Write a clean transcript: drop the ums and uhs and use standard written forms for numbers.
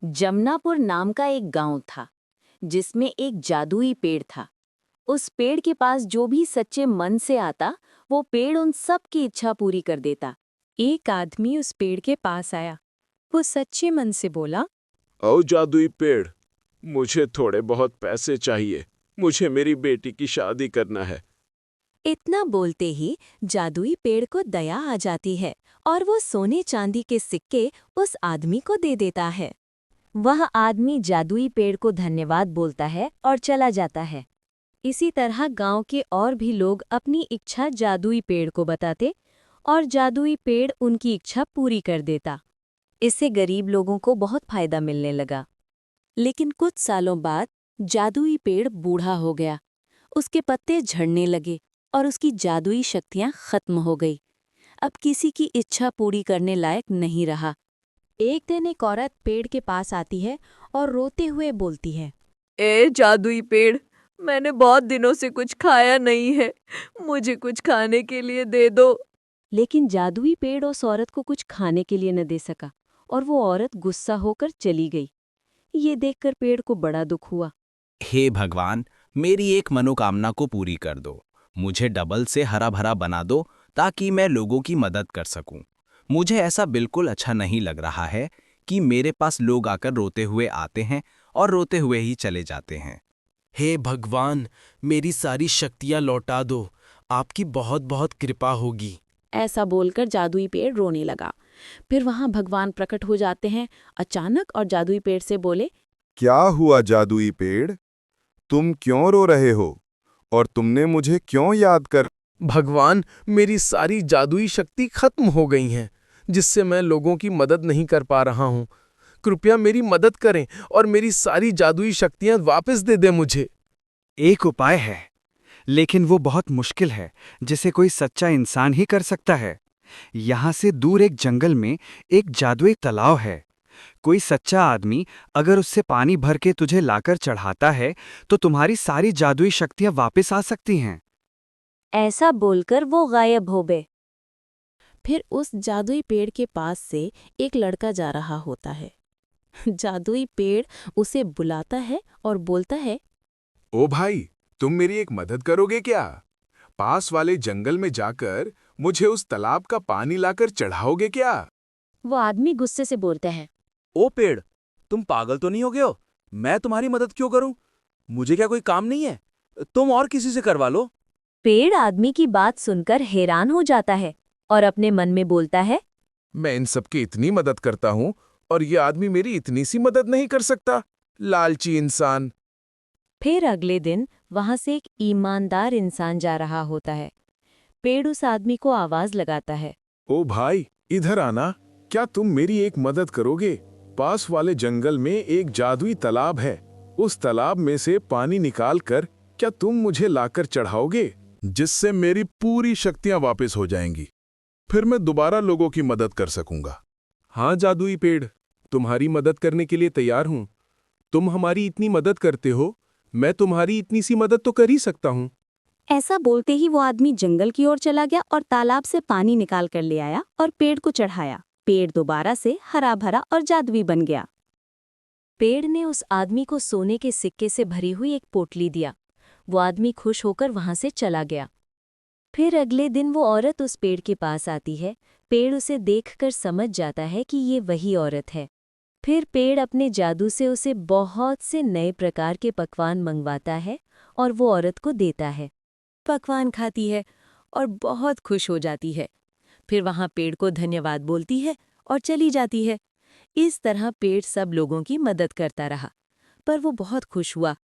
जमनापुर नाम का एक गांव था जिसमें एक जादुई पेड़ था। उस पेड़ के पास जो भी सच्चे मन से आता वो पेड़ उन सब की इच्छा पूरी कर देता। एक आदमी उस पेड़ के पास आया। वो सच्चे मन से बोला, ओ जादुई पेड़, मुझे थोड़े बहुत पैसे चाहिए। मुझे मेरी बेटी की शादी करना है। इतना बोलते ही जादुई पेड़ को दया आ जाती है और वो सोने चांदी के सिक्के उस आदमी को दे देता है। वह आदमी जादुई पेड़ को धन्यवाद बोलता है और चला जाता है। इसी तरह गांव के और भी लोग अपनी इच्छा जादुई पेड़ को बताते और जादुई पेड़ उनकी इच्छा पूरी कर देता। इससे गरीब लोगों को बहुत फायदा मिलने लगा। लेकिन कुछ सालों बाद जादुई पेड़ बूढ़ा हो गया। उसके पत्ते झड़ने लगे और उसकी जादुई शक्तियां खत्म हो गई। अब किसी की इच्छा पूरी करने लायक नहीं रहा। एक दिन एक औरत पेड़ के पास आती है और रोते हुए बोलती है, ए जादुई पेड़, मैंने बहुत दिनों से कुछ खाया नहीं है। मुझे कुछ खाने के लिए दे दो। लेकिन जादुई पेड़ उस औरत को कुछ खाने के लिए न दे सका और वो औरत गुस्सा होकर चली गई। ये देखकर पेड़ को बड़ा दुख हुआ। हे भगवान, मेरी एक मनोकामना को पूरी कर दो। मुझे डबल से हरा भरा बना दो ताकि मैं लोगों की मदद कर सकूं। मुझे ऐसा बिल्कुल अच्छा नहीं लग रहा है कि मेरे पास लोग आकर रोते हुए आते हैं और रोते हुए ही चले जाते हैं। हे भगवान, मेरी सारी शक्तियाँ लौटा दो। आपकी बहुत बहुत कृपा होगी। ऐसा बोलकर जादुई पेड़ रोने लगा। फिर वहां भगवान प्रकट हो जाते हैं अचानक और जादुई पेड़ से बोले, क्या हुआ जादुई पेड़? तुम क्यों रो रहे हो? और तुमने मुझे क्यों याद कर? भगवान, मेरी सारी जादुई शक्ति खत्म हो गई हैं, जिससे मैं लोगों की मदद नहीं कर पा रहा हूँ। कृपया मेरी मदद करें और मेरी सारी जादुई शक्तियाँ वापस दे दें मुझे। एक उपाय है, लेकिन वो बहुत मुश्किल है, जिसे कोई सच्चा इंसान ही कर सकता है। यहाँ से दूर एक जंगल में एक जादुई तालाब है। कोई सच्चा आदमी अगर उससे पानी भर के तुझे लाकर चढ़ाता है, तो तुम्हारी सारी जादुई शक्तियाँ वापस आ सकती हैं। ऐसा बोलकर वो गायब हो गए। फिर उस जादुई पेड़ के पास से एक लड़का जा रहा होता है। जादुई पेड़ उसे बुलाता है और बोलता है, ओ भाई, तुम मेरी एक मदद करोगे क्या? पास वाले जंगल में जाकर मुझे उस तालाब का पानी लाकर चढ़ाओगे क्या? वो आदमी गुस्से से बोलता है, ओ पेड़, तुम पागल तो नहीं हो गए हो? मैं तुम्हारी मदद क्यों करूं? मुझे क्या कोई काम नहीं है? तुम और किसी से करवा लो। पेड़ आदमी की बात सुनकर हैरान हो जाता है और अपने मन में बोलता है, मैं इन सबकी इतनी मदद करता हूँ और ये आदमी मेरी इतनी सी मदद नहीं कर सकता। लालची इंसान। फिर अगले दिन वहां से एक ईमानदार इंसान जा रहा होता है। पेड़ उस आदमी को आवाज लगाता है, ओ भाई, इधर आना। क्या तुम मेरी एक मदद करोगे? पास वाले जंगल में एक जादुई तालाब है। उस तालाब में से पानी निकाल कर क्या तुम मुझे लाकर चढ़ाओगे, जिससे मेरी पूरी शक्तियां वापस हो जाएंगी। फिर मैं दोबारा लोगों की मदद कर सकूंगा। हाँ जादुई पेड़, तुम्हारी मदद करने के लिए तैयार हूं। तुम हमारी इतनी मदद करते हो, मैं तुम्हारी इतनी सी मदद तो कर ही सकता हूं। ऐसा बोलते ही वो आदमी जंगल की ओर चला गया और तालाब से पानी निकाल कर ले आया और पेड़ को चढ़ाया। पेड़ दोबारा से हरा भरा और जादुई बन गया। पेड़ ने उस आदमी को सोने के सिक्के से भरी हुई एक पोटली दिया। वो आदमी खुश होकर वहां से चला गया। फिर अगले दिन वो औरत उस पेड़ के पास आती है। पेड़ उसे देखकर समझ जाता है कि ये वही औरत है। फिर पेड़ अपने जादू से उसे बहुत से नए प्रकार के पकवान मंगवाता है और वो औरत को देता है। पकवान खाती है और बहुत खुश हो जाती है। फिर वहां पेड़ को धन्यवाद बोलती है और चली जाती है। इस तरह पेड़ सब लोगों की मदद करता रहा, पर वो बहुत खुश हुआ